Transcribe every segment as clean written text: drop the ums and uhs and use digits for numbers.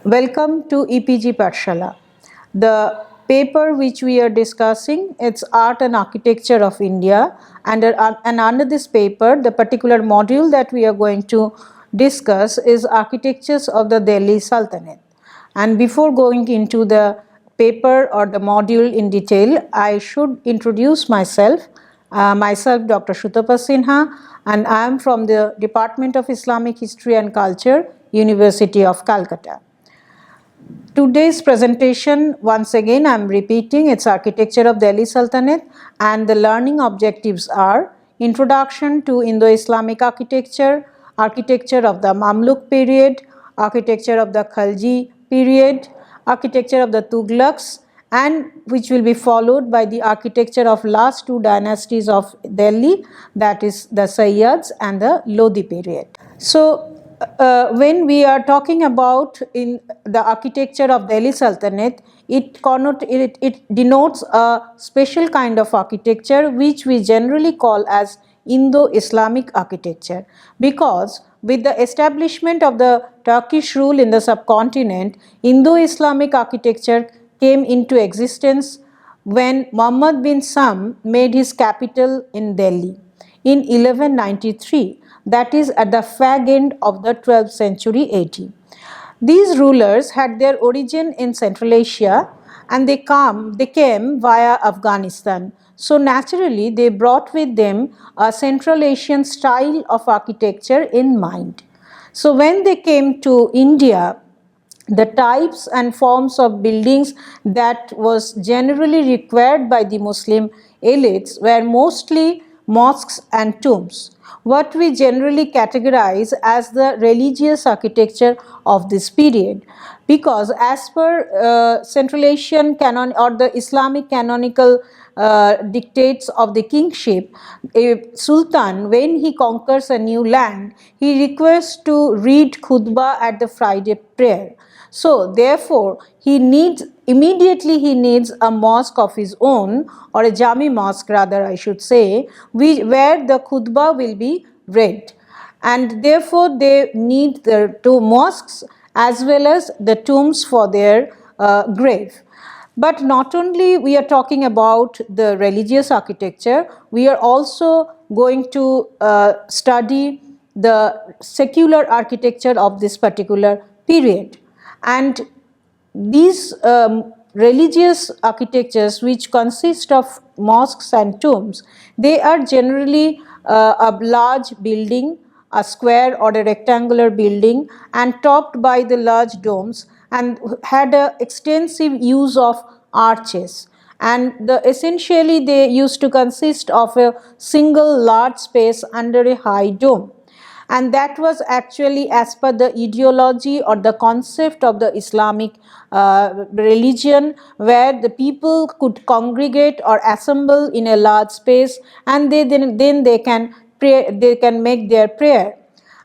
Welcome to EPG Pathshala. The paper which we are discussing, it's Art and Architecture of India, and under this paper, the particular module that we are going to discuss is Architectures of the Delhi Sultanate. And before going into the paper or the module in detail, I should introduce myself. Myself, Dr. Shutapa Sinha, and I am from the Department of Islamic History and Culture, University of Calcutta. Today's presentation, once again I am repeating, it's Architecture of Delhi Sultanate, and the learning objectives are Introduction to Indo-Islamic Architecture, Architecture of the Mamluk period, Architecture of the Khalji period, Architecture of the Tughlaqs, and which will be followed by the architecture of last two dynasties of Delhi, that is the Sayyids and the Lodi period. So when we are talking about in the architecture of Delhi Sultanate, it denotes a special kind of architecture which we generally call as Indo-Islamic architecture, because with the establishment of the Turkish rule in the subcontinent, Indo-Islamic architecture came into existence when Muhammad bin Sam made his capital in Delhi in 1193, that is at the fag end of the 12th century AD. These rulers had their origin in Central Asia and they came via Afghanistan. So naturally they brought with them a Central Asian style of architecture in mind. So when they came to India, the types and forms of buildings that was generally required by the Muslim elites were mostly mosques and tombs, what we generally categorize as the religious architecture of this period, because as per Central Asian canon or the Islamic canonical dictates of the kingship, a sultan, when he conquers a new land, he requests to read khutbah at the Friday prayer. So therefore he needs a mosque of his own, or a Jami mosque rather I should say, where the khutbah will be read, and therefore they need the two mosques as well as the tombs for their grave. But not only we are talking about the religious architecture, we are also going to study the secular architecture of this particular period. And these religious architectures, which consist of mosques and tombs, they are generally a large building, a square or a rectangular building, and topped by the large domes, and had a extensive use of arches. And essentially they used to consist of a single large space under a high dome. And that was actually as per the ideology or the concept of the Islamic religion, where the people could congregate or assemble in a large space, and then they can pray, they can make their prayer.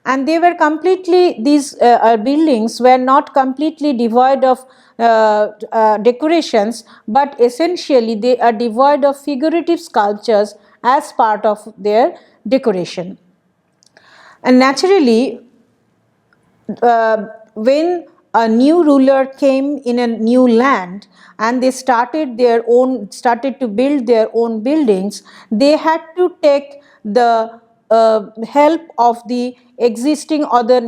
And they were completely, these buildings were not completely devoid of decorations, but essentially they are devoid of figurative sculptures as part of their decoration. And naturally, when a new ruler came in a new land and they started to build their own buildings, they had to take the help of the existing or the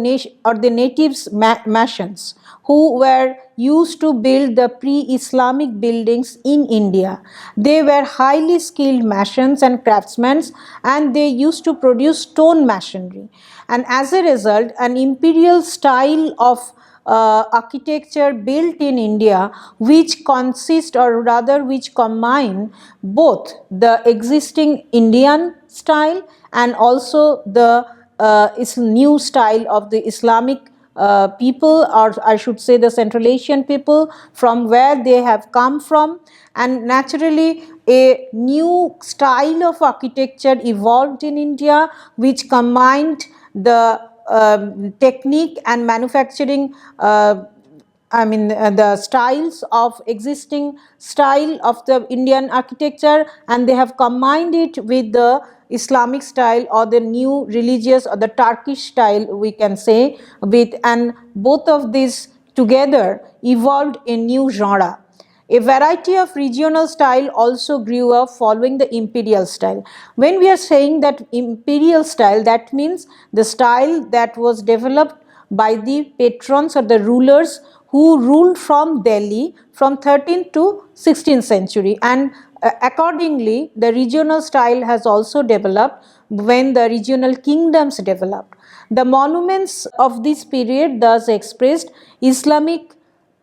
natives masons, who were used to build the pre-Islamic buildings in India. They were highly skilled masons and craftsmen, and they used to produce stone masonry. And as a result, an imperial style of architecture built in India, which consist, or rather which combine both the existing Indian style and also the new style of the Islamic people, or I should say the Central Asian people, from where they have come from. And naturally a new style of architecture evolved in India, which combined the technique and manufacturing the styles of existing style of the Indian architecture, and they have combined it with the Islamic style or the new religious or the Turkish style, we can say, with, and both of these together evolved a new genre. A variety of regional style also grew up following the imperial style. When we are saying that imperial style, that means the style that was developed by the patrons or the rulers who ruled from Delhi from 13th to 16th century, and accordingly the regional style has also developed when the regional kingdoms developed. The monuments of this period thus expressed Islamic,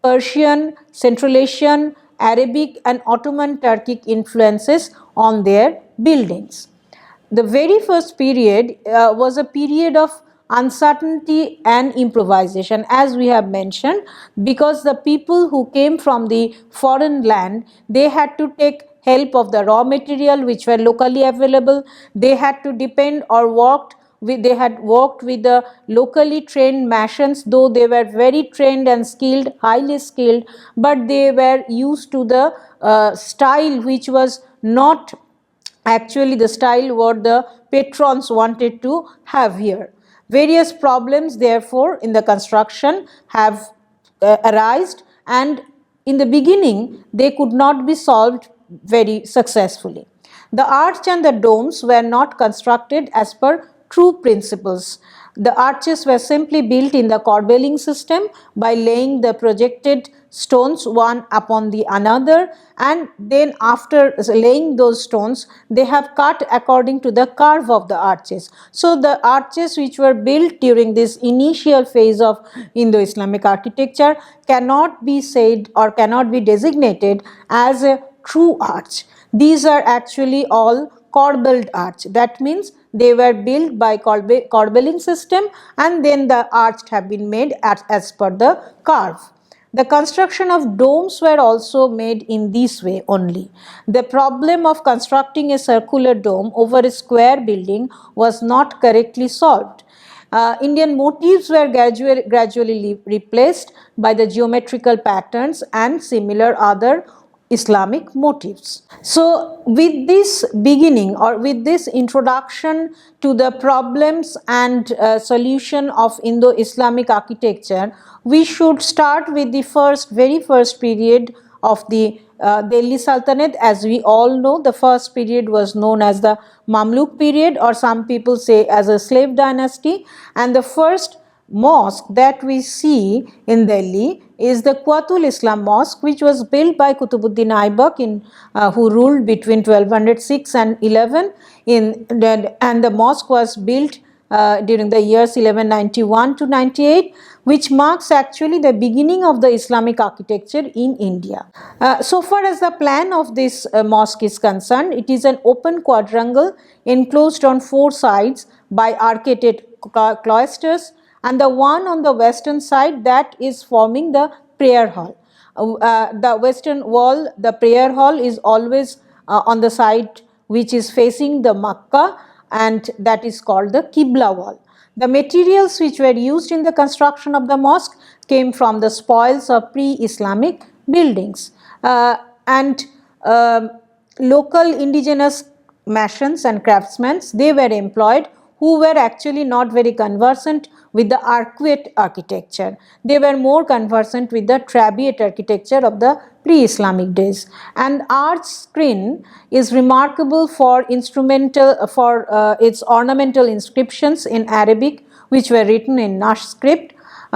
Persian, Central Asian, Arabic and Ottoman Turkic influences on their buildings. The very first period was a period of uncertainty and improvisation, as we have mentioned, because the people who came from the foreign land, they had to take help of the raw material which were locally available. They had to depend or they had worked with the locally trained masons, though they were very trained and skilled, highly skilled, but they were used to the style which was not actually the style what the patrons wanted to have here. Various problems therefore in the construction have arisen, and in the beginning they could not be solved very successfully. The arch and the domes were not constructed as per true principles. The arches were simply built in the corbelling system by laying the projected stones one upon the another, and then after laying those stones they have cut according to the curve of the arches. So the arches which were built during this initial phase of Indo-Islamic architecture cannot be said or cannot be designated as a true arch. These are actually all corbelled arch. That means they were built by corbelling system, and then the arch have been made as per the curve. The construction of domes were also made in this way only. The problem of constructing a circular dome over a square building was not correctly solved. Indian motifs were gradually replaced by the geometrical patterns and similar other Islamic motifs. So with this beginning or with this introduction to the problems and solution of Indo-Islamic architecture, we should start with the very first period of the Delhi Sultanate. As we all know, the first period was known as the Mamluk period, or some people say as a slave dynasty, and the first mosque that we see in Delhi is the Quatul Islam Mosque, which was built by Qutbuddin Aibak who ruled between 1206 and 11 and the mosque was built during the years 1191 to 98, which marks actually the beginning of the Islamic architecture in India. So far as the plan of this mosque is concerned, it is an open quadrangle enclosed on four sides by arcaded cloisters, and the one on the western side that is forming the prayer hall. The western wall, the prayer hall, is always on the side which is facing the Makkah, and that is called the Qibla wall. The materials which were used in the construction of the mosque came from the spoils of pre-Islamic buildings, and local indigenous masons and craftsmen, they were employed, who were actually not very conversant with the arcuate architecture. They were more conversant with the trabeate architecture of the pre-Islamic days. And arch screen is remarkable for its ornamental inscriptions in Arabic, which were written in Nash script.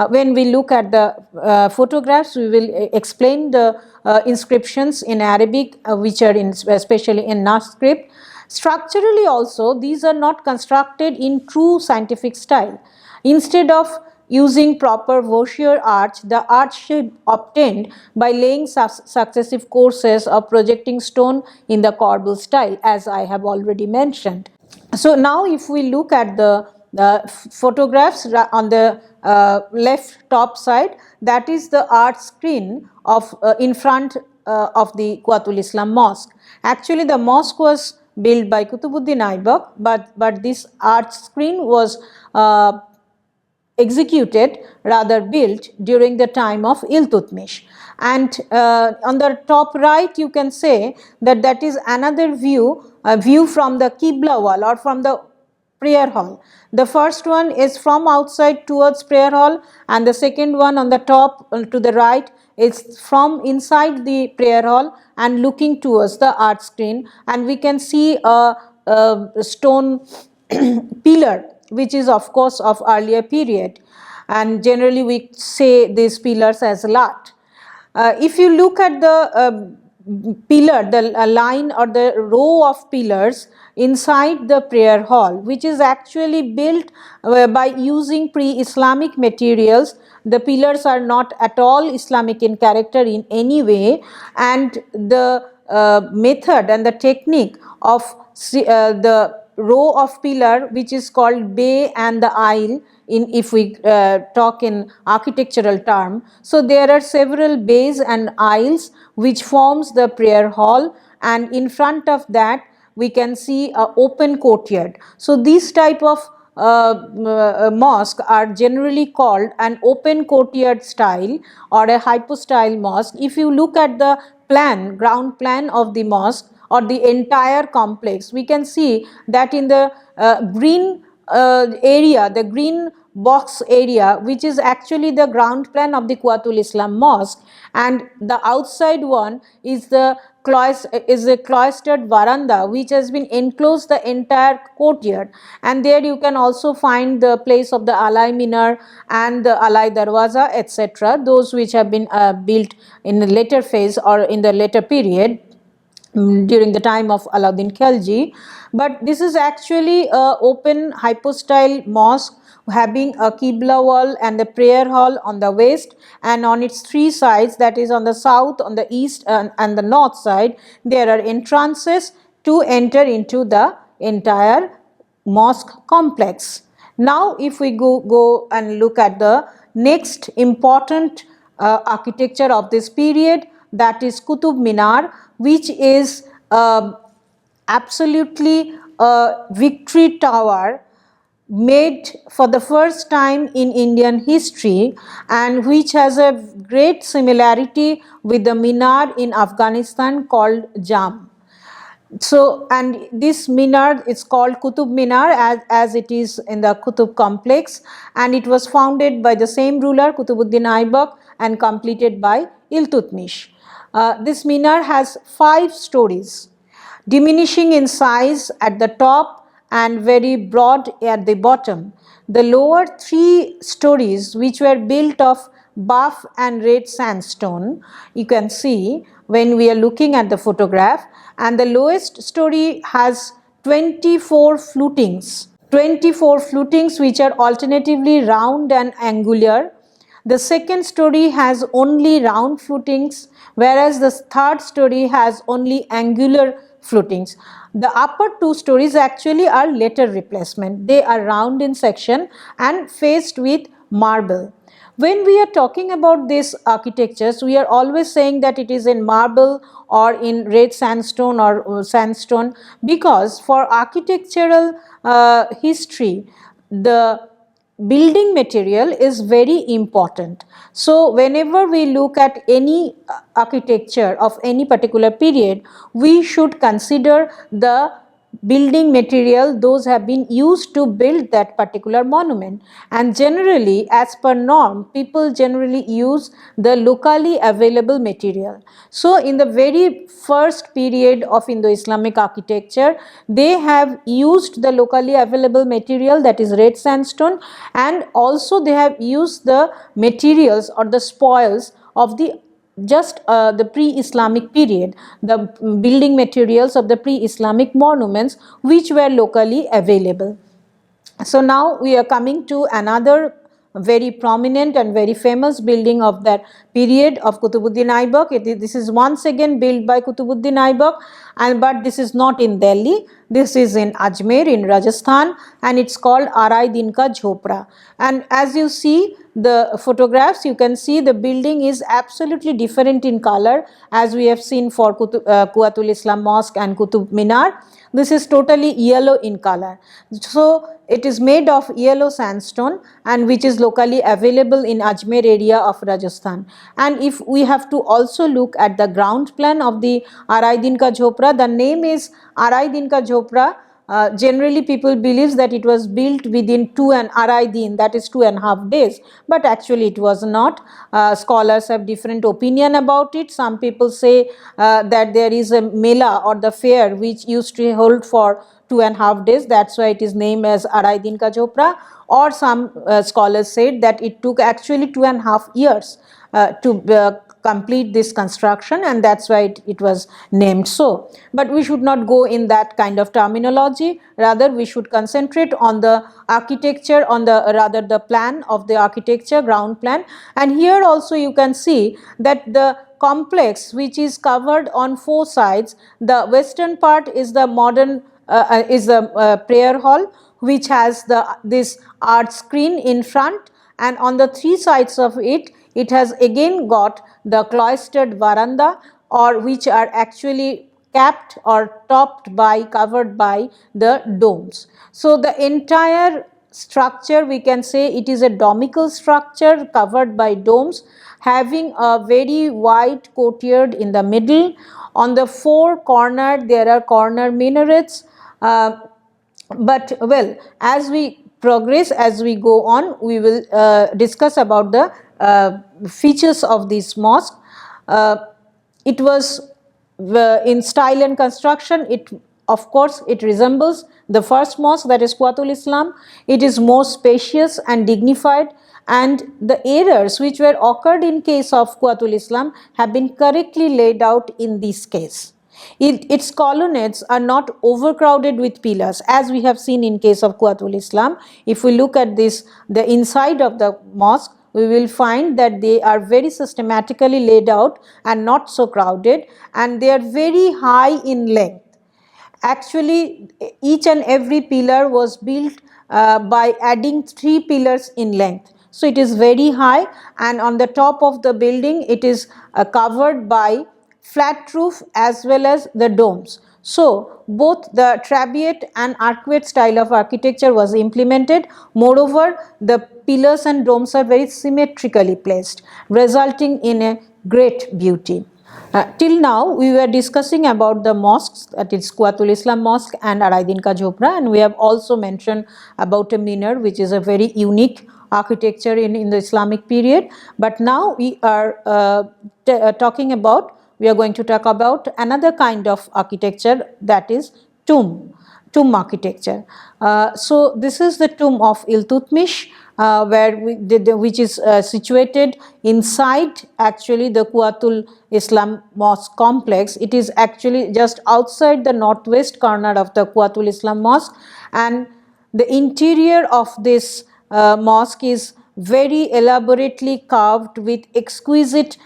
When we look at the photographs, we will explain the inscriptions in Arabic, which are especially in Nash script. Structurally also, these are not constructed in true scientific style. Instead of using proper voucher arch, the arch should obtained by laying successive courses of projecting stone in the corbel style, as I have already mentioned. So now if we look at the photographs on the left top side, that is the arch screen of in front of the Quatul Islam Mosque. Actually, the mosque was built by Qutbuddin Aibak, but this arch screen was executed, rather built, during the time of Iltutmish. And on the top right, you can say that that is another view, a view from the Qibla wall or from the prayer hall. The first one is from outside towards prayer hall, and the second one on the top to the right is from inside the prayer hall and looking towards the art screen, and we can see a stone pillar which is of course of earlier period, and generally we say these pillars as lat. If you look at the pillar, the line or the row of pillars inside the prayer hall, which is actually built by using pre-Islamic materials. The pillars are not at all Islamic in character in any way, and the method and the technique of the row of pillar, which is called bay and the aisle, in if we talk in architectural term. So there are several bays and aisles which forms the prayer hall, and in front of that we can see a open courtyard. So these type of mosque are generally called an open courtyard style or a hypostyle mosque. If you look at the plan, ground plan of the mosque or the entire complex, we can see that in the green area, the green box area, which is actually the ground plan of the Quwatul Islam Mosque, and the outside one is a cloistered veranda which has been enclosed the entire courtyard, and there you can also find the place of the Alai Minar and the Alai Darwaza, etc., those which have been built in the later phase or in the later period during the time of Alauddin Khalji. But this is actually a open hypostyle mosque having a Qibla wall and a prayer hall on the west, and on its three sides, that is on the south, on the east and the north side, there are entrances to enter into the entire mosque complex. Now if we go and look at the next important architecture of this period, that is Qutub Minar, which is absolutely a victory tower made for the first time in Indian history, and which has a great similarity with the minar in Afghanistan called Jam. So, and this minar is called Qutub Minar as it is in the Qutub complex, and it was founded by the same ruler Qutbuddin Aibak and completed by Iltutmish. This minar has 5 stories, diminishing in size at the top and very broad at the bottom. The lower 3 stories, which were built of buff and red sandstone, you can see when we are looking at the photograph, and the lowest story has 24 flutings. 24 flutings which are alternatively round and angular. The second story has only round flutings, whereas the third story has only angular flutings. The upper 2 stories actually are later replacement. They are round in section and faced with marble. When we are talking about these architectures, we are always saying that it is in marble or in red sandstone or sandstone, because for architectural history, the building material is very important. So whenever we look at any architecture of any particular period, we should consider the building material those have been used to build that particular monument, and generally as per norm people generally use the locally available material. So in the very first period of Indo-Islamic architecture, they have used the locally available material, that is red sandstone, and also they have used the materials or the spoils of the pre-Islamic period, the building materials of the pre-Islamic monuments which were locally available. So now we are coming to another very prominent and very famous building of that period of Qutbuddin Aibak. This is once again built by Qutbuddin Aibak, but this is not in Delhi. This is in Ajmer in Rajasthan, and it's called Arai Din Ka Jhopra. And as you see the photographs, you can see the building is absolutely different in color as we have seen for Quwatul Islam Mosque and Qutub Minar. This is totally yellow in color. So it is made of yellow sandstone, and which is locally available in Ajmer area of Rajasthan. And if we have to also look at the ground plan of the Arai Din Ka Jhopra, the name is Arai Din Ka Jhopra generally people believes that it was built within 2 that is 2.5 days, but actually it was not. Scholars have different opinion about it. Some people say that there is a mela or the fair which used to hold for 2.5 days, that's why it is named as Arai Din Ka Jhopra. Or some scholars said that it took actually 2.5 years to complete this construction, and that's why it was named so. But we should not go in that kind of terminology, rather we should concentrate on the architecture, on the rather the plan of the architecture, ground plan. And here also you can see that the complex which is covered on 4 sides, the western part is the modern is the prayer hall, which has this art screen in front, and on the 3 sides of it, it has again got the cloistered veranda, or which are actually capped or topped by, covered by the domes. So the entire structure, we can say it is a domical structure covered by domes, having a very wide courtyard in the middle. On the 4 corners there are corner minarets, but well, as we progress, as we go on, we will discuss about the features of this mosque. It was in style and construction, it of course it resembles the first mosque, that is Quwatul Islam. It is more spacious and dignified, and the errors which were occurred in case of Quwatul Islam have been correctly laid out in this case. Its colonnades are not overcrowded with pillars, as we have seen in case of Quwatul Islam. If we look at this, the inside of the mosque, we will find that they are very systematically laid out and not so crowded, and they are very high in length. Actually, each and every pillar was built by adding 3 pillars in length. So it is very high, and on the top of the building it is covered by flat roof as well as the domes. So both the trabeate and arcuate style of architecture was implemented. Moreover, the pillars and domes are very symmetrically placed, resulting in a great beauty. Till now we were discussing about the mosques, that is Quwatul Islam Mosque and Arai Din Ka Jhopra, and we have also mentioned about a minar, which is a very unique architecture in the Islamic period. But now we are we are going to talk about another kind of architecture, that is tomb architecture. So this is the tomb of Iltutmish, which is situated inside actually the Quwatul Islam Mosque complex. It is actually just outside the northwest corner of the Quwatul Islam Mosque, and the interior of this mosque is very elaborately carved with exquisite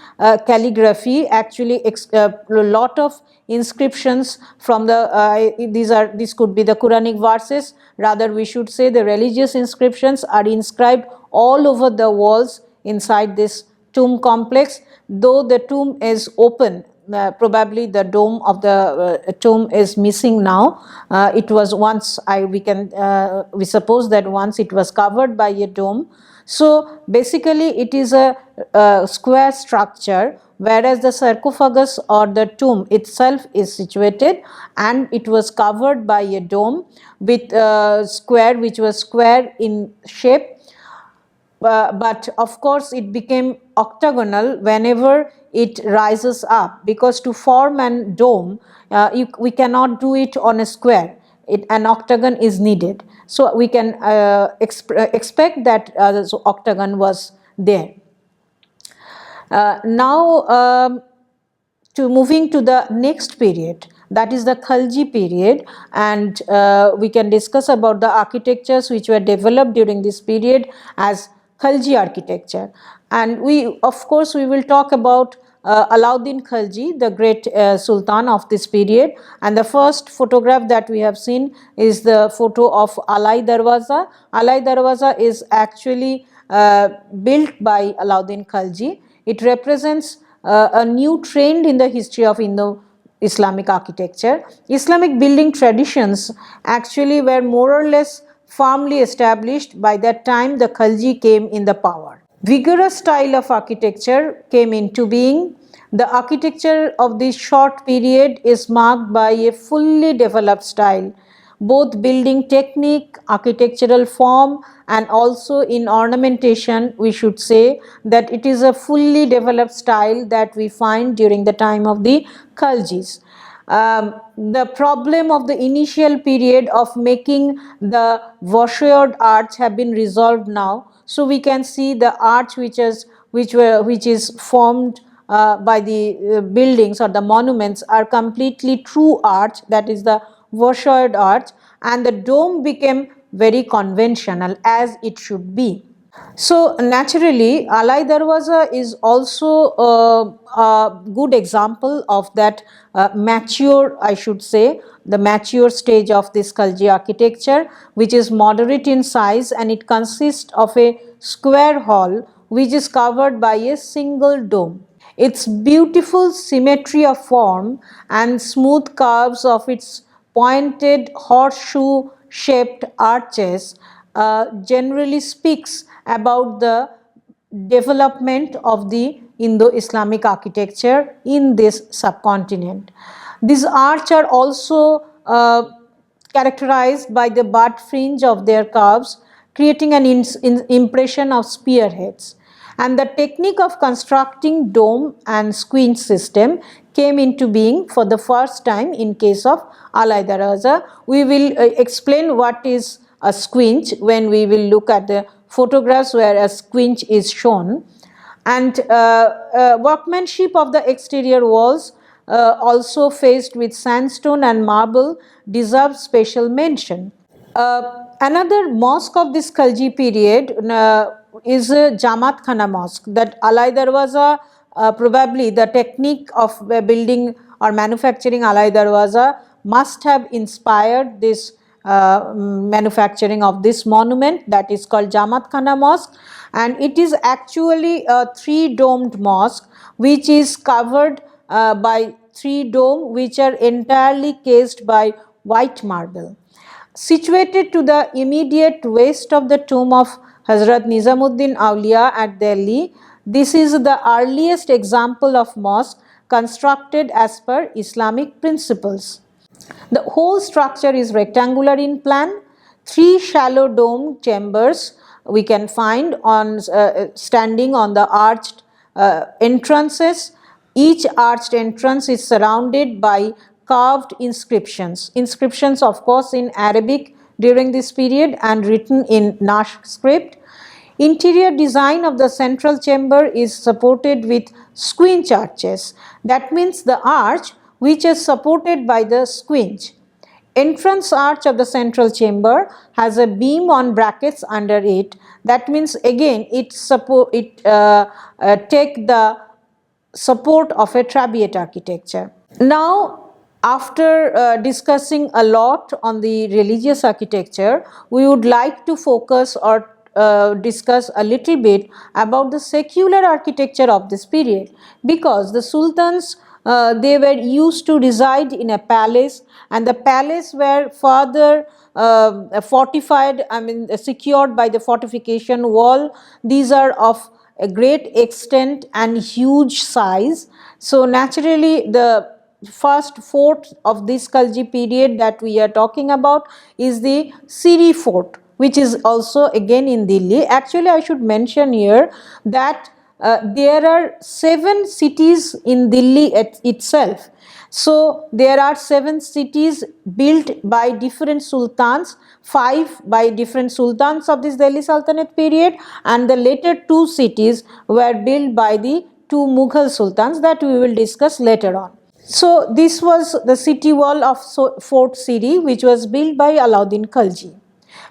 calligraphy. Actually a lot of inscriptions from the this could be the Quranic verses, rather we should say the religious inscriptions are inscribed all over the walls inside this tomb complex. Though the tomb is open, probably the dome of the tomb is missing now. It was once, we suppose that once it was covered by a dome. So basically it is a square structure, whereas the sarcophagus or the tomb itself is situated, and it was covered by a dome with square, which was square in shape. But of course it became octagonal whenever it rises up, because to form an dome we cannot do it on a square. An octagon is needed. So we can expect that the octagon was there. Now to moving to the next period, that is the Khalji period, and we can discuss about the architectures which were developed during this period as Khalji architecture. And we, of course, we will talk about Alauddin Khalji, the great Sultan of this period. And the first photograph that we have seen is the photo of Alai Darwaza. Alai Darwaza is actually built by Alauddin Khalji. It represents a new trend in the history of Islamic architecture. Islamic building traditions actually were more or less firmly established by that time the Khalji came in the power. Vigorous style of architecture came into being. The architecture of this short period is marked by a fully developed style both building technique, architectural form, and also in ornamentation. We should say that it is a fully developed style that we find during the time of the Khaljis. The problem of the initial period of making the washoyard arch have been resolved now. So we can see the arch which is formed by the buildings or the monuments are completely true arch, that is the washoyard arch, and the dome became very conventional as it should be. So naturally, Alai Darwaza is also a good example of that mature, I should say, the mature stage of this Khalji architecture, which is moderate in size, and it consists of a square hall which is covered by a single dome. Its beautiful symmetry of form and smooth curves of its pointed horseshoe shaped arches generally speaks about the development of the Indo-Islamic architecture in this subcontinent. These arches are also characterized by the bud fringe of their curves, creating an impression of spearheads. And the technique of constructing dome and squinch system came into being for the first time in case of Alai Darwaza. We will explain what is a squinch when we will look at the photographs where a squinch is shown. And workmanship of the exterior walls, also faced with sandstone and marble, deserves special mention. Another mosque of this Khalji period is Jamaat Khana Mosque, that Alai Darwaza, probably the technique of building or manufacturing Alai Darwaza must have inspired this manufacturing of this monument, that is called Jamaat Khana Mosque, and it is actually a three-domed mosque which is covered by three domes which are entirely cased by white marble. Situated to the immediate west of the tomb of Hazrat Nizamuddin Auliya at Delhi, this is the earliest example of mosque constructed as per Islamic principles. The whole structure is rectangular in plan. Three shallow domed chambers we can find on standing on the arched entrances. Each arched entrance is surrounded by carved inscriptions. Inscriptions, of course, in Arabic during this period and written in Nash script. Interior design of the central chamber is supported with squinch arches. That means the arch which is supported by the squinch. Entrance arch of the central chamber has a beam on brackets under it. That means again it take the support of a trabeate architecture. Now, after discussing a lot on the religious architecture, we would like to focus or discuss a little bit about the secular architecture of this period, because the sultans they were used to reside in a palace, and the palace were further fortified, secured by the fortification wall. These are of a great extent and huge size. So naturally, the first fort of this Khalji period that we are talking about is the Siri fort, which is also again in Delhi. Actually, I should mention here that there are 7 cities in Delhi itself. So there are 7 cities built by different sultans, 5 by different sultans of this Delhi Sultanate period, and the later 2 cities were built by the 2 Mughal sultans that we will discuss later on. So this was the city wall of Fort Siri, which was built by Alauddin Khalji.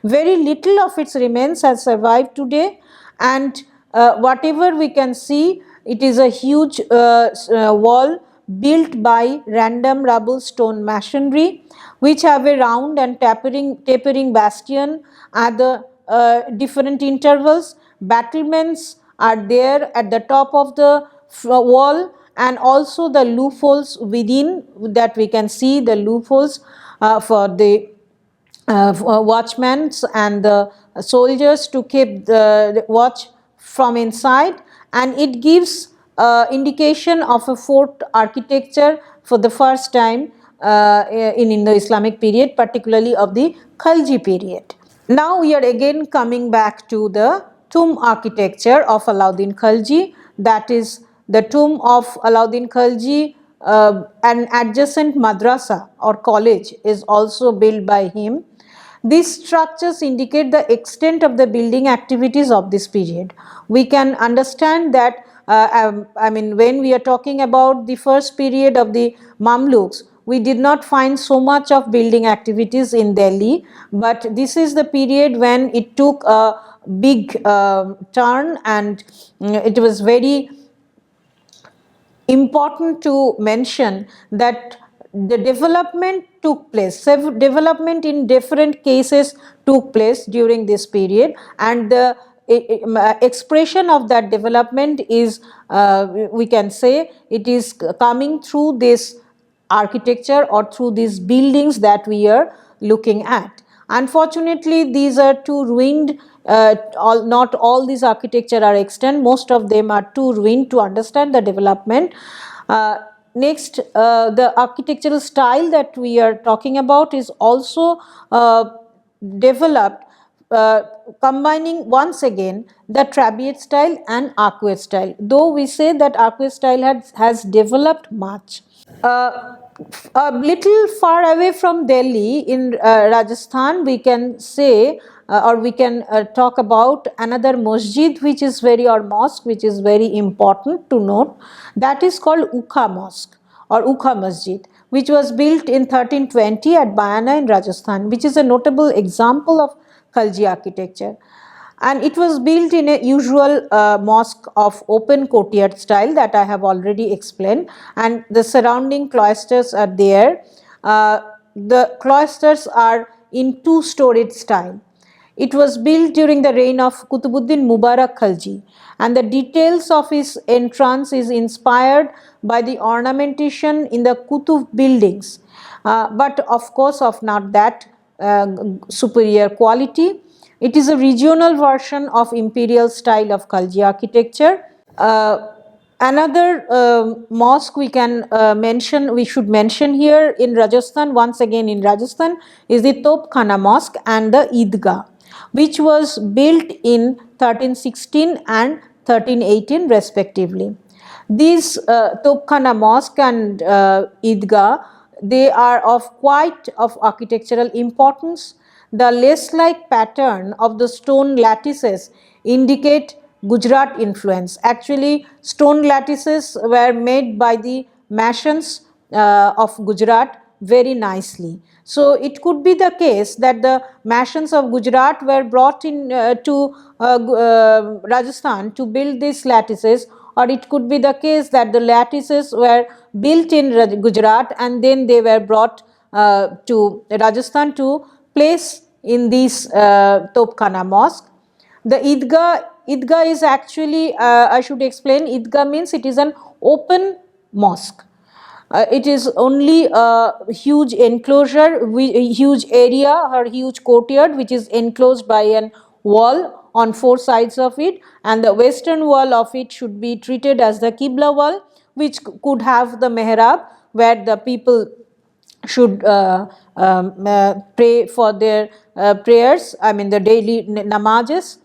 Very little of its remains has survived today, and whatever we can see, it is a huge wall built by random rubble stone masonry, which have a round and tapering bastion at the different intervals. Battlements are there at the top of the wall, and also the loopholes within, that we can see the loopholes for the watchmen and the soldiers to keep the watch from inside, and it gives indication of a fort architecture for the first time in the Islamic period, particularly of the Khalji period. Now we are again coming back to the tomb architecture of Alauddin Khalji, that is the tomb of Alauddin Khalji. An adjacent madrasa or college is also built by him. These structures indicate the extent of the building activities of this period. We can understand that, when we are talking about the first period of the Mamluks, we did not find so much of building activities in Delhi, but this is the period when it took a big turn, and it was very important to mention that the development took place, development in different cases took place during this period, and the expression of that development is, we can say, it is coming through this architecture or through these buildings that we are looking at. Unfortunately, these are too ruined. Not all these architecture are extant. Most of them are too ruined to understand the development. Next, the architectural style that we are talking about is also developed, combining once again the Trabeate style and arcuate style. Though we say that arcuate style has developed much. A little far away from Delhi in Rajasthan, we can say, or we can talk about another masjid which is or mosque which is very important to note. That is called Ukha Mosque or Ukha Masjid, which was built in 1320 at Bayana in Rajasthan, which is a notable example of Khalji architecture. And it was built in a usual mosque of open courtyard style that I have already explained, and the surrounding cloisters are there. The cloisters are in two-storied style. It was built during the reign of Kutubuddin Mubarak Khalji, and the details of his entrance is inspired by the ornamentation in the Kutub buildings, but of course of not that superior quality. It is a regional version of imperial style of Khalji architecture. Another mosque we can we should mention here in Rajasthan, once again in Rajasthan, is the Topkhana Mosque and the Idgah, which was built in 1316 and 1318 respectively. These Topkhana Mosque and Idgah, they are of quite of architectural importance. The lace-like pattern of the stone lattices indicate Gujarat influence. Actually, stone lattices were made by the masons of Gujarat very nicely. So it could be the case that the masons of Gujarat were brought in to Rajasthan to build these lattices, or it could be the case that the lattices were built in Gujarat and then they were brought to Rajasthan to place in this Topkhana Mosque. The Idgah is actually, I should explain, Idgah means it is an open mosque. It is only a huge enclosure, a huge area or huge courtyard which is enclosed by an wall on four sides of it, and the western wall of it should be treated as the Qibla wall, which could have the mihrab where the people should pray for their prayers, the daily namazes.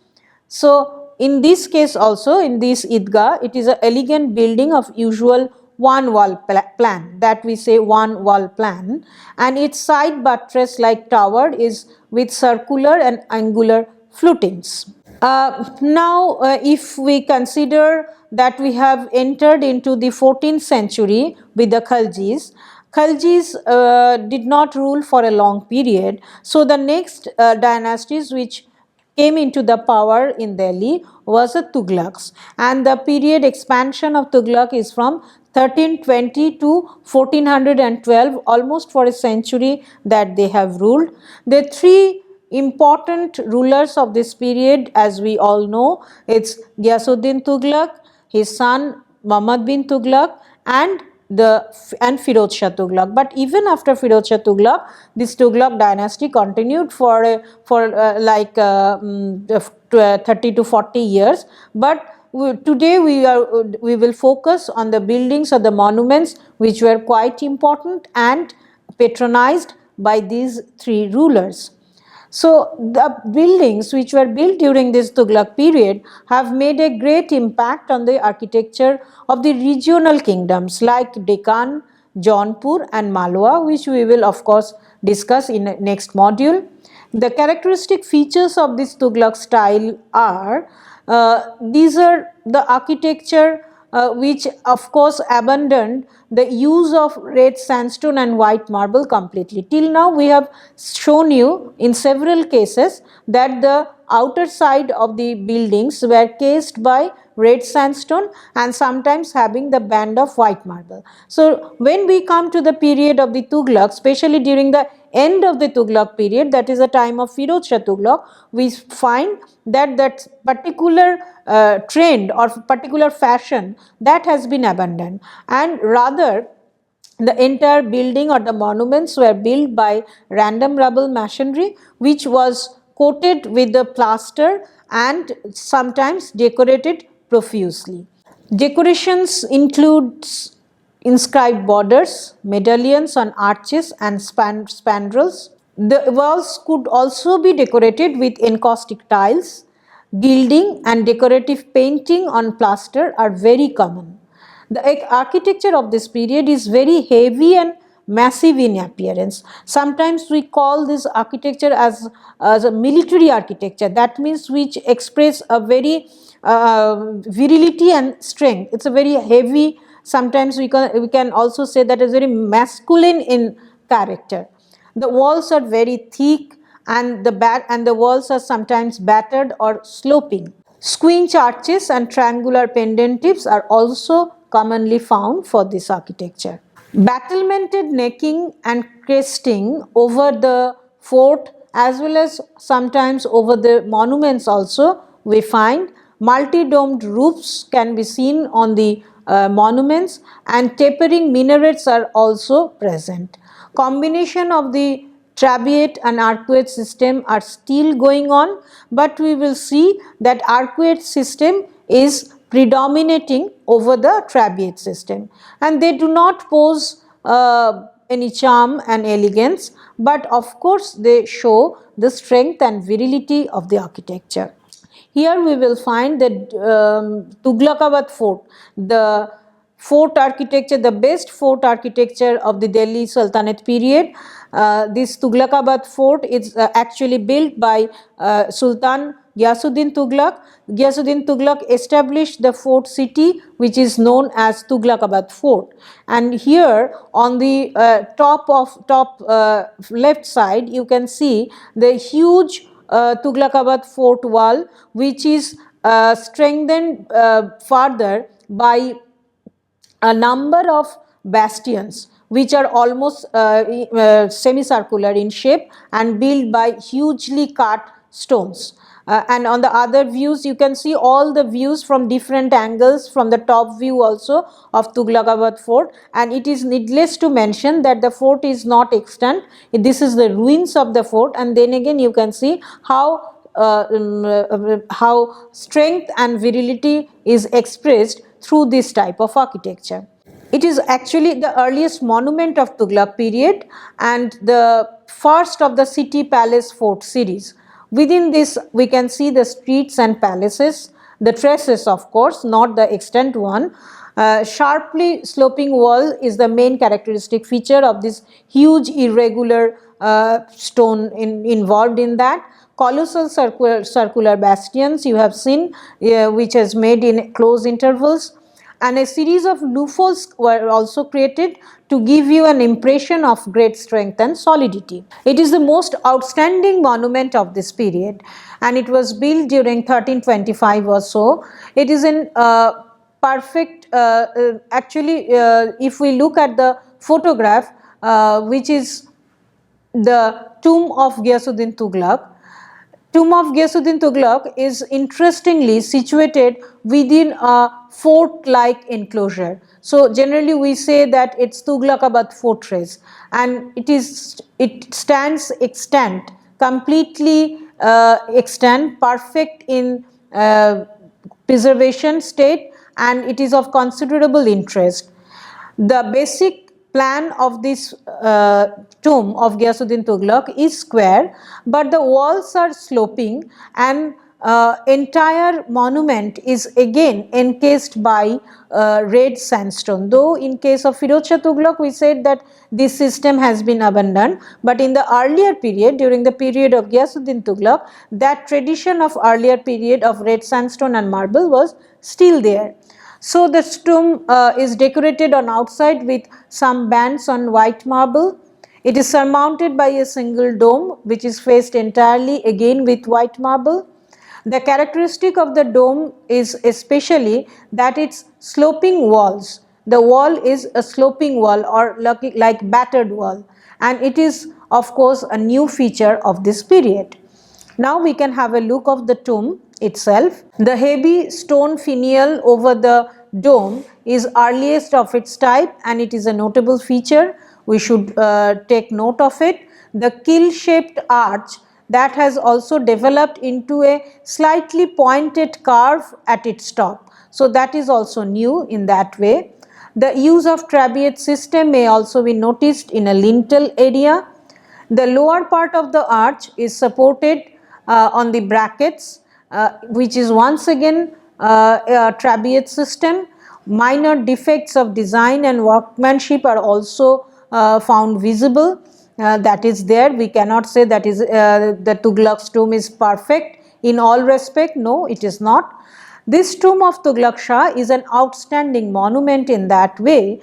So in this case also, in this Idgah, it is an elegant building of usual one wall plan, that we say one wall plan, and its side buttress like tower is with circular and angular flutings. Now if we consider that we have entered into the 14th century with the Khaljis, Khaljis did not rule for a long period. So the next dynasties which came into the power in Delhi was the Tughlaqs, and the period expansion of Tughlaq is from 1320 to 1412, almost for a century that they have ruled. The three important rulers of this period, as we all know, it's Ghiyasuddin Tughlaq, his son Muhammad bin Tughlaq, and Firoz Shah Tughlaq. But even after Firoz Shah Tughlaq, this Tughlaq dynasty continued for 30 to 40 years. But today we will focus on the buildings or the monuments which were quite important and patronized by these three rulers. So the buildings which were built during this Tughlaq period have made a great impact on the architecture of the regional kingdoms like Deccan, Jaunpur and Malwa, which we will of course discuss in the next module. The characteristic features of this Tughlaq style are, these are the architecture which of course abandoned the use of red sandstone and white marble completely. Till now we have shown you in several cases that the outer side of the buildings were cased by red sandstone and sometimes having the band of white marble. So when we come to the period of the Tughlaq, especially during the end of the Tughlaq period, that is the time of Firoz Shah Tughlaq, we find that that particular trend or particular fashion that has been abandoned, and rather the entire building or the monuments were built by random rubble masonry, which was coated with the plaster and sometimes decorated profusely. Decorations includes inscribed borders, medallions on arches and spandrels. The walls could also be decorated with encaustic tiles. Gilding and decorative painting on plaster are very common. The architecture of this period is very heavy and massive in appearance. Sometimes we call this architecture as a military architecture. That means which express a very virility and strength. It's a very heavy. Sometimes we can also say that is very masculine in character. The walls are very thick and the walls are sometimes battered or sloping. Squinch arches and triangular pendentives are also commonly found for this architecture. Battlemented necking and cresting over the fort as well as sometimes over the monuments also we find. Multi-domed roofs can be seen on the monuments and tapering minarets are also present. Combination of the trabeate and arcuate system are still going on, but we will see that arcuate system is predominating over the trabeate system, and they do not pose any charm and elegance, but of course they show the strength and virility of the architecture. Here we will find the Tughlaqabad fort, the fort architecture, the best fort architecture of the Delhi Sultanate period. This Tughlaqabad fort is actually built by Sultan Ghiyasuddin Tughlaq. Ghiyasuddin Tughlaq established the fort city which is known as Tughlaqabad fort, and here on the top left side you can see the huge Tughlaqabad fort wall, which is strengthened further by a number of bastions which are almost semicircular in shape and built by hugely cut stones. And on the other views you can see all the views from different angles from the top view also of Tughlaqabad fort, and it is needless to mention that the fort is not extant. This is the ruins of the fort, and then again you can see how strength and virility is expressed through this type of architecture. It is actually the earliest monument of Tughlaq period and the first of the city palace fort series. Within this we can see the streets and palaces, the terraces of course, not the extant one. Sharply sloping wall is the main characteristic feature of this huge irregular stone involved in that. Colossal circular bastions you have seen, which is made in close intervals, and a series of loopholes were also created to give you an impression of great strength and solidity. It is the most outstanding monument of this period, and it was built during 1325 or so. It is in perfect, if we look at the photograph, which is the tomb of Ghiyasuddin Tughlaq. Tomb of Ghiyasuddin Tughlaq is interestingly situated within a fort-like enclosure. So generally we say that it's Tughlaqabad fortress, and it stands extant, completely extant, perfect in preservation state, and it is of considerable interest. The basic plan of this tomb of Ghiyasuddin Tughlaq is square, but the walls are sloping, and entire monument is again encased by red sandstone. Though in case of Firoz Shah Tughlaq we said that this system has been abandoned, but in the earlier period, during the period of Ghiyasuddin Tughlaq, that tradition of earlier period of red sandstone and marble was still there. So the tomb is decorated on outside with some bands on white marble. It is surmounted by a single dome which is faced entirely again with white marble. The characteristic of the dome is especially that its sloping walls. The wall is a sloping wall or like battered wall, and it is of course a new feature of this period. Now we can have a look of the tomb itself. The heavy stone finial over the dome is earliest of its type, and it is a notable feature. We should take note of it. The keel-shaped arch that has also developed into a slightly pointed curve at its top. So that is also new in that way. The use of trabeate system may also be noticed in a lintel area. The lower part of the arch is supported on the brackets, which is once again a trabeate system. Minor defects of design and workmanship are also found visible. That is there. We cannot say that is the Tughlaq's tomb is perfect in all respect. No, it is not. This tomb of Tughlaq Shah is an outstanding monument in that way,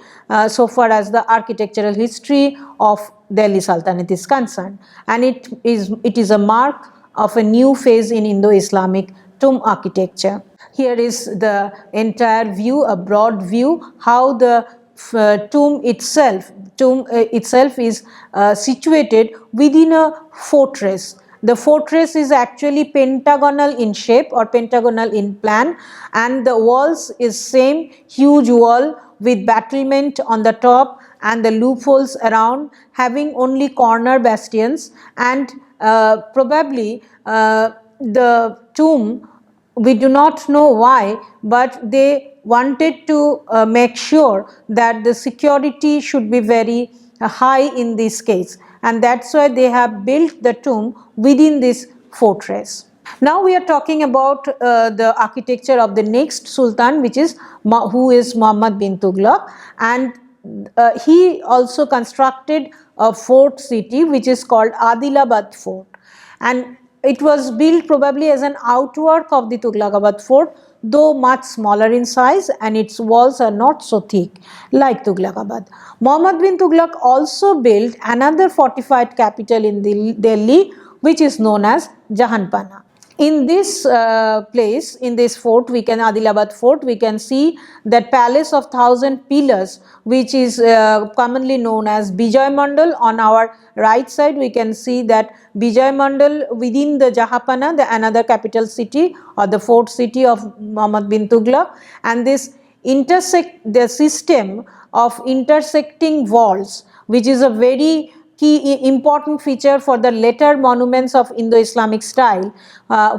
so far as the architectural history of Delhi Sultanate is concerned, and it is a mark of a new phase in Indo-Islamic tomb architecture. Here is the entire view, a broad view, how the tomb itself is situated within a fortress. The fortress is actually pentagonal in shape or pentagonal in plan, and the walls is same huge wall with battlement on the top and the loopholes around, having only corner bastions, and probably the tomb, we do not know why, but they wanted to make sure that the security should be very high in this case, and that's why they have built the tomb within this fortress. Now we are talking about the architecture of the next Sultan, which is who is Muhammad bin Tughlaq, and he also constructed a fort city which is called Adilabad Fort, and it was built probably as an outwork of the Tughlaqabad fort, though much smaller in size, and its walls are not so thick like Tughlaqabad. Muhammad bin Tughlaq also built another fortified capital in Delhi, which is known as Jahanpana. In this place, in this fort, Adilabad fort, we can see that palace of 1,000 pillars, which is commonly known as Bijay Mandal. On our right side, we can see that Bijay Mandal within the Jahanpana, the another capital city or the fort city of Muhammad bin Tughlaq, and this the system of intersecting walls, which is a very key important feature for the later monuments of Indo-Islamic style,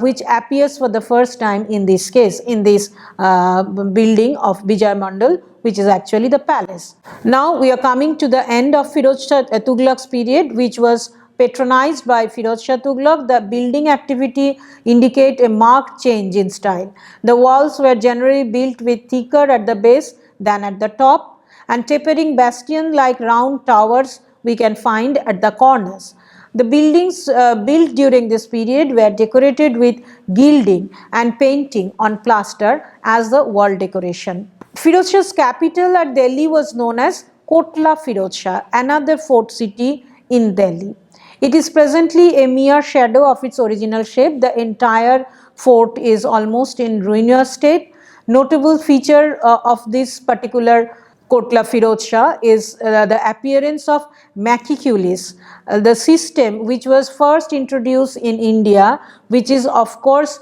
which appears for the first time in this case, in this building of Bijay Mandal, which is actually the palace. Now we are coming to the end of Firoz Shah Tughlaq's period, which was patronized by Firoz Shah Tughlaq. The building activity indicate a marked change in style. The walls were generally built with thicker at the base than at the top, and tapering bastion like round towers we can find at the corners. The buildings built during this period were decorated with gilding and painting on plaster as the wall decoration. Firoz Shah's capital at Delhi was known as Kotla Firoz Shah, another fort city in Delhi. It is presently a mere shadow of its original shape. The entire fort is almost in ruinous state. Notable feature of this particular Kotla Firoz Shah is the appearance of machicules, the system which was first introduced in India, which is of course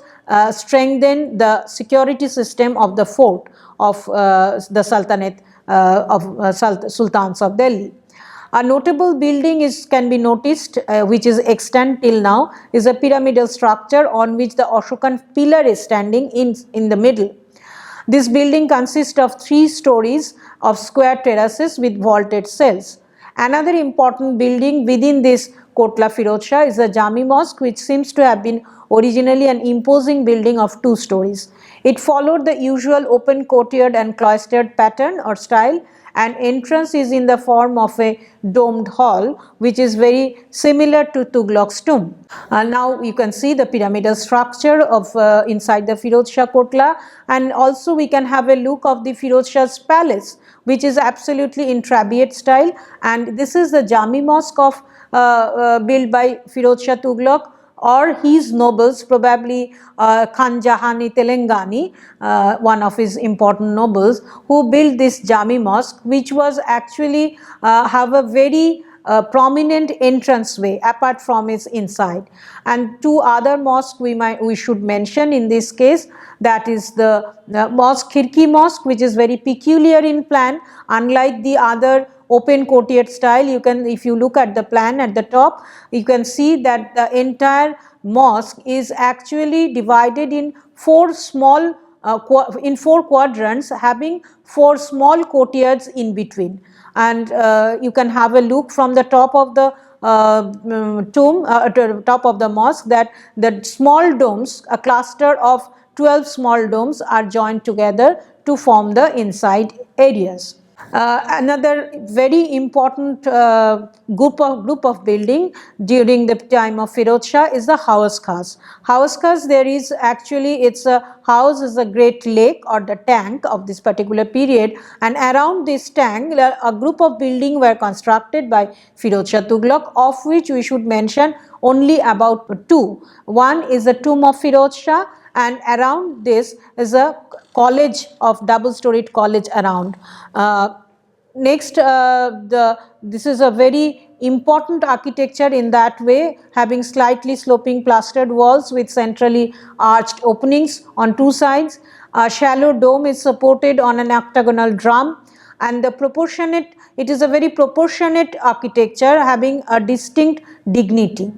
strengthened the security system of the fort of the Sultanate of Sultans of Delhi. A notable building can be noticed, which is extant till now, is a pyramidal structure on which the Ashokan pillar is standing in the middle. This building consists of 3 stories of square terraces with vaulted cells. Another important building within this Kotla Firod Shah is the Jami Mosque, which seems to have been originally an imposing building of 2 stories. It followed the usual open courtyard and cloistered pattern or style, and entrance is in the form of a domed hall, which is very similar to Tughlaq's tomb. Now you can see the pyramidal structure of inside the Firod Shah Kotla, and also we can have a look of the Firod Shah's palace, which is absolutely in Trabeate style, and this is the Jami Mosque of built by Firod Shah Tughlaq or his nobles, probably Khan Jahani Telangani, one of his important nobles, who built this Jami Mosque, which was actually have a very prominent entranceway apart from its inside. And 2 other mosques we should mention in this case, that is the mosque Khirki Mosque, which is very peculiar in plan, unlike the other open courtyard style. You can, if you look at the plan at the top, you can see that the entire mosque is actually divided in 4 small in 4 quadrants, having 4 small courtyards in between. And you can have a look from the top of the tomb, top of the mosque, that the small domes, a cluster of 12 small domes, are joined together to form the inside areas. Another very important group of building during the time of Firod Shah is the Hawas Khas. Hawas Khas, there is actually, it's a house is a great lake or the tank of this particular period, and around this tank a group of buildings were constructed by Firod Shah Tughlaq, of which we should mention only about 2. One is the tomb of Firod Shah, and around this is a college of double-storied college around. Next, this is a very important architecture in that way, having slightly sloping plastered walls with centrally arched openings on 2 sides. A shallow dome is supported on an octagonal drum, and it is a very proportionate architecture having a distinct dignity.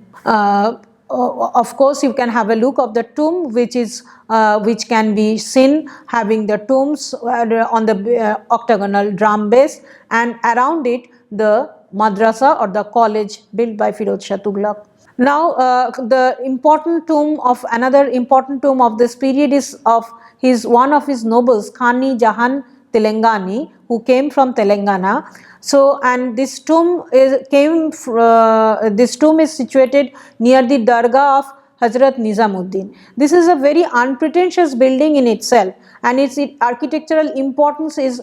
Of course, you can have a look of the tomb, which can be seen having the tombs on the octagonal drum base, and around it the madrasa or the college built by Firod Shah Tughlaq. Now, another important tomb of this period is of one of his nobles, Khani Jahan Telangani, who came from Telangana. So, and this tomb is situated near the Dargah of Hazrat Nizamuddin. This is a very unpretentious building in itself, and its architectural importance is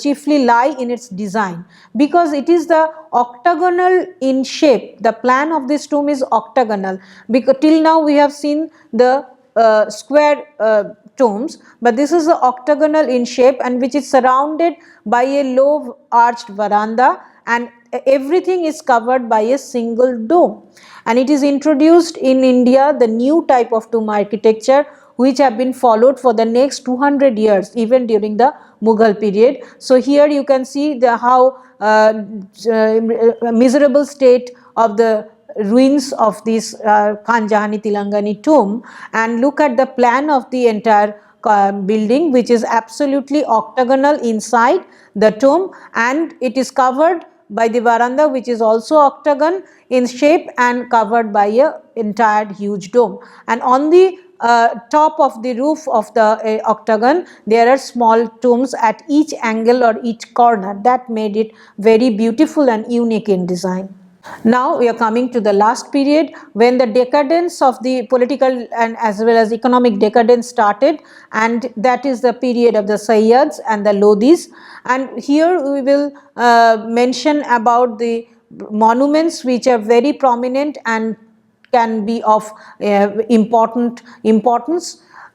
chiefly lie in its design, because it is the octagonal in shape. The plan of this tomb is octagonal, because till now we have seen the square tombs, but this is the octagonal in shape, and which is surrounded by a low arched veranda, and everything is covered by a single dome. And it is introduced in India the new type of tomb architecture, which have been followed for the next 200 years, even during the Mughal period. So here you can see how miserable state of the ruins of this Khan Jahani Tilangani tomb, and look at the plan of the entire building, which is absolutely octagonal inside the tomb, and it is covered by the veranda, which is also octagon in shape and covered by a entire huge dome. And on the top of the roof of the octagon, there are small tombs at each angle or each corner. That made it very beautiful and unique in design. Now we are coming to the last period, when the decadence of the political and as well as economic decadence started, and that is the period of the Sayyids and the Lodis. And here we will mention about the monuments which are very prominent and can be of importance.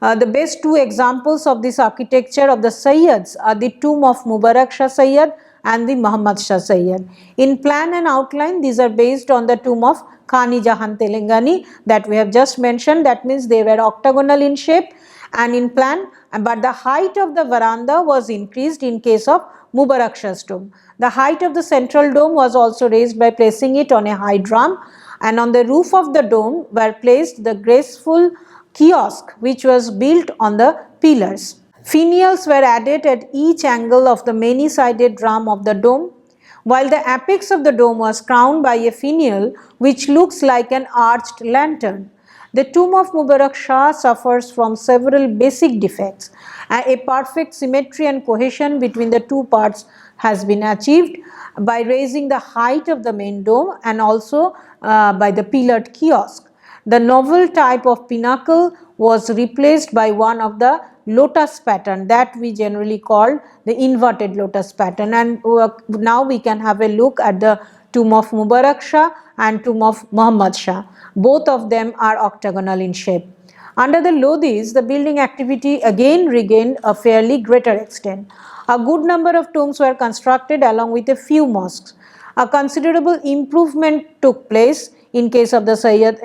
The best 2 examples of this architecture of the Sayyids are the tomb of Mubarak Shah Sayyid and the Muhammad Shah Sayyid. In plan and outline, these are based on the tomb of Khani Jahan Telangani that we have just mentioned. That means they were octagonal in shape and in plan, but the height of the veranda was increased in case of Mubarak Shah's tomb. The height of the central dome was also raised by placing it on a high drum, and on the roof of the dome were placed the graceful kiosk which was built on the pillars. Finials were added at each angle of the many-sided drum of the dome, while the apex of the dome was crowned by a finial which looks like an arched lantern. The tomb of Mubarak Shah suffers from several basic defects. A perfect symmetry and cohesion between the two parts has been achieved by raising the height of the main dome and also by the pillared kiosk. The novel type of pinnacle was replaced by one of the lotus pattern that we generally call the inverted lotus pattern, and now we can have a look at the tomb of Mubarak Shah and tomb of Muhammad Shah. Both of them are octagonal in shape. Under the Lodis, the building activity again regained a fairly greater extent. A good number of tombs were constructed along with a few mosques. A considerable improvement took place in case of the Sayyid,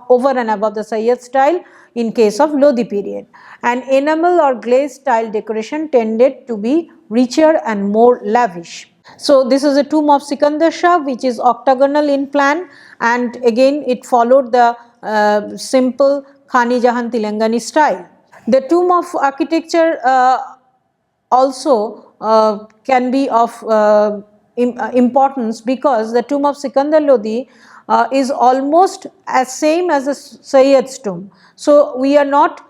over and above the Sayyid style in case of Lodi period. An enamel or glaze style decoration tended to be richer and more lavish. So this is a tomb of Sikandar Shah which is octagonal in plan, and again it followed the simple Khani Jahan Tilangani style. The tomb of architecture also can be of importance because the tomb of Sikandar Lodi is almost as same as the Sayyid's tomb. So we are not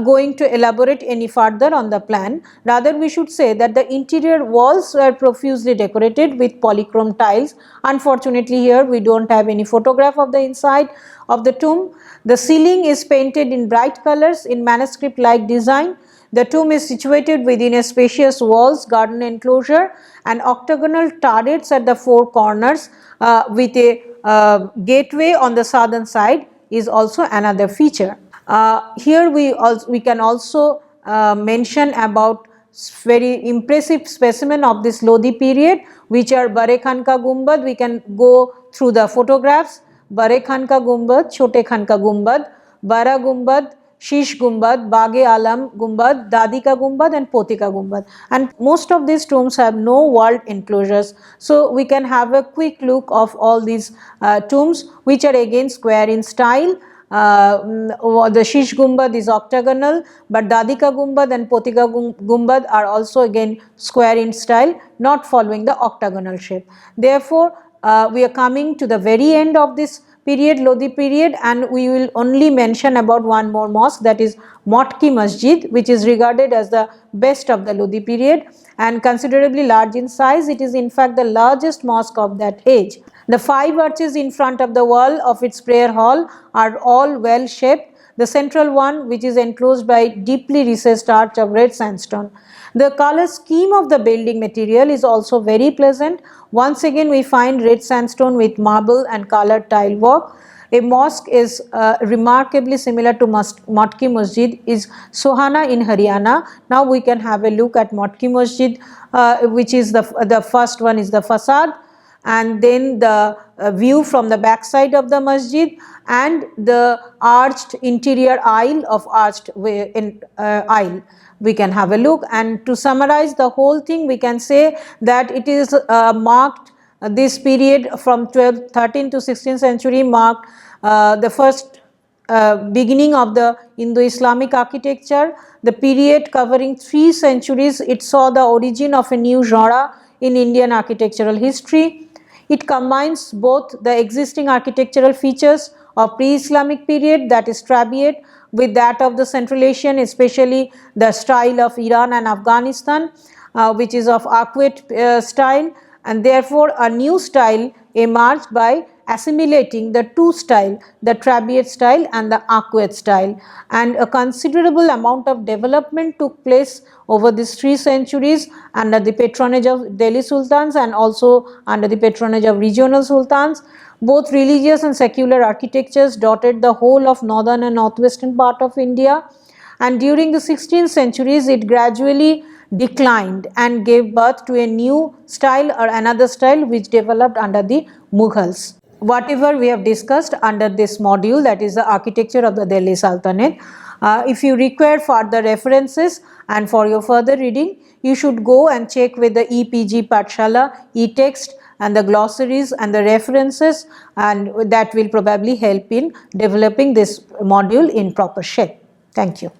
going to elaborate any further on the plan. Rather, we should say that the interior walls were profusely decorated with polychrome tiles. Unfortunately, here we don't have any photograph of the inside of the tomb. The ceiling is painted in bright colors in manuscript-like design. The tomb is situated within a spacious walls, garden enclosure, and octagonal turrets at the four corners with a gateway on the southern side is also another feature. Here we can also mention about very impressive specimen of this Lodi period, which are Bare Khan Ka Gumbad. We can go through the photographs. Bare Khan Ka Gumbad, Chote Khan Ka Gumbad, Bara Gumbad, Shish Gumbad, Bage Alam Gumbad, Dadi Ka Gumbad and Poti Ka Gumbad. And most of these tombs have no walled enclosures. So we can have a quick look of all these tombs, which are again square in style. The Shish Gumbad is octagonal, but Dadi Ka Gumbad and Poti Ka Gumbad are also again square in style, not following the octagonal shape. Therefore, we are coming to the very end of this period, Lodi period, and we will only mention about one more mosque, that is Motki Masjid, which is regarded as the best of the Lodi period and considerably large in size. It is in fact the largest mosque of that age. The 5 arches in front of the wall of its prayer hall are all well shaped. The central one, which is enclosed by deeply recessed arch of red sandstone. The color scheme of the building material is also very pleasant. Once again we find red sandstone with marble and colored tile work. A mosque is remarkably similar to Motki Masjid is Sohana in Haryana. Now we can have a look at Motki Masjid, which is the first one is the facade, and then the view from the back side of the masjid and the arched interior aisle of arched aisle. We can have a look, and to summarize the whole thing, we can say that it is marked this period from 13th to 16th century marked the first beginning of the Indo-Islamic architecture. The period covering 3 centuries, it saw the origin of a new genre in Indian architectural history. It combines both the existing architectural features of pre-Islamic period, that is Trabeate, with that of the Central Asian, especially the style of Iran and Afghanistan, which is of arcuate style, and therefore a new style emerged by assimilating the two style, the Trabeate style and the arcuate style, and a considerable amount of development took place over these 3 centuries under the patronage of Delhi Sultans and also under the patronage of regional sultans. Both religious and secular architectures dotted the whole of northern and northwestern part of India, and during the 16th centuries it gradually declined and gave birth to a new style or another style which developed under the Mughals. Whatever we have discussed under this module, that is the architecture of the Delhi Sultanate, if you require further references and for your further reading, you should go and check with the EPG Pathshala e-text and the glossaries and the references, and that will probably help in developing this module in proper shape. Thank you.